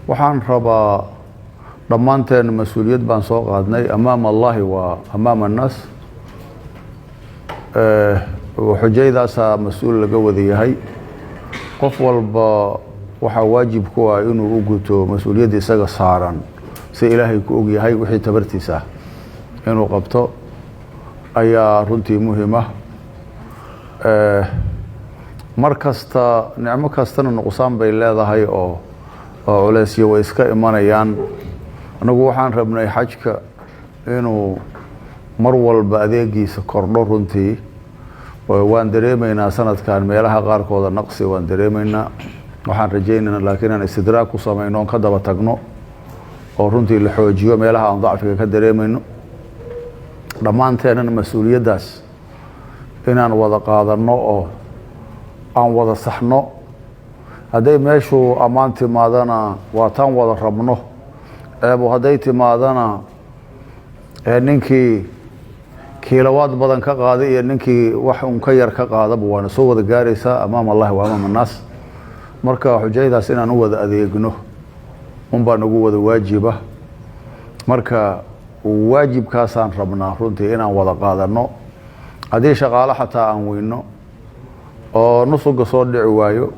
waxaan rabaa dhammaanteen mas'uuliyad baan soo qaadnay amaama Allahi wa amaama annaas xujaydaasa mas'uul laga wada yahay qof walba waxa waajib ku ah inuu u guto mas'uuliyadda isaga saaran si Ilaahay ku og yahay wixii tabartiisa inuu qabto ayaa runtii muhiim ah markasta nicmo kastana nuqsaan bay leedahay oo culeysyo way iska imanayaan anagu waxaan rabnay xajka inuu mar walba adeegiisa kordho runtii waan dareemaynaa sanadkan meelaha qaarkooda naqsi waan dareemaynaa waxaan rajaynaynaa laakiin aan istidraag ku samayno ka daba tagno oo runtii la xoojiyo meelaha aan dacfiga ka dareemayno dhammaanteennana mas'uuliyaddaas inaan wada qaadanno oo aan wada saxno hadday meeshu ammaan timaadana waa taan wada rabno eebo hadday timaadana ninkii kiilawaad badan ka qaaday iyo ninkii wax un ka yar ka qaadaba waana soo wada gaaraysaa amaama Allahi wa amaama annaas marka xujaydaas inaan u wada adeegno unbaa nagu wada waajiba marka waajibkaasaan rabnaa runtii inaan wada qaadanno haddii shaqaale xataa aan weyno oo nusuga soo dhici waayo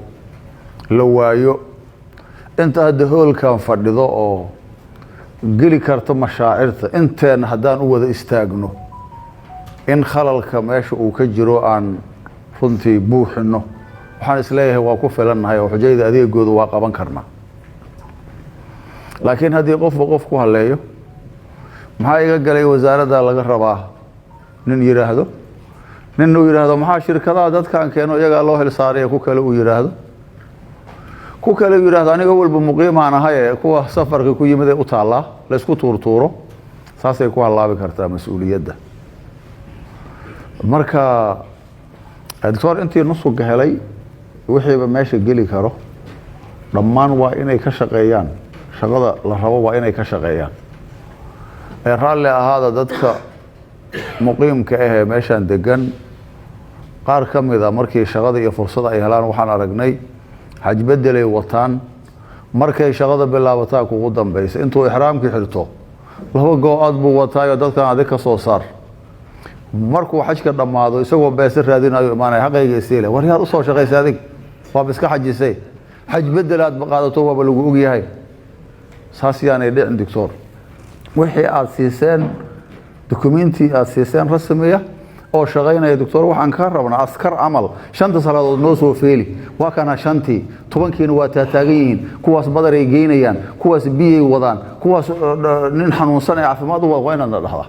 la waayo inta hadda hoolkan fadhido oo geli karto mashaacirta inteen haddaan u wada istaagno in khalalka meesha uu ka jiro aan runtii buuxino waxaan isleeyahay waa ku filannahay oo xujayda adeegooda waa qaban karnaa laakiin haddii qofba qof ku haleeyo maxaa iga galay wasaaradda laga rabaa nin yiraahdo uu yiraahdo maxaa shirkadaha dadkan keeno iyaga loo hel saaray ku kale uu yiraahdo ku kale uu yiraahdo aniga walba muqiimaan ahay kuwa safarka ku yimid u taala la isku tuurtuuro saasay ku halaabi kartaa mas'uuliyadda marka doctor intii nusuga helay wixii meesha gali karo dhammaan waa inay ka shaqeeyaan shaqada la rabo waa inay ka shaqeeyaan raalli ahaada dadka muqiimka ah meeshan degan qaar kamida markii shaqada iyo fursada ay helaan waxaan aragnay xaj bedelay wataan markay shaqada bilaabataa kugu dambeysay intuu ihraamkii xirto laba goo'ad buu wataayo dadkan adag ka soo saar markuu xajka dhamaado isagoo beesar raadinayo imaanay xaqayga isteelay war yaad u soo shaqeysay adig waa iska xajisay xaj bedelaad qaadato waa lagu og yahay saas yaanay dhicin doctor wixii aad siiseen dokumenti aad siiseen rasmiya oo shaqeynaya doctor waxaan ka rabnaa askar amal shanta salaadood noo soo feeli waa kana shantii 10kiina waa taagan yihiin kuwaas badaray geynayaan kuwaas biyay wadaan kuwaas nin xanuunsan ee caafimaad u wada waa inaad dhahdaa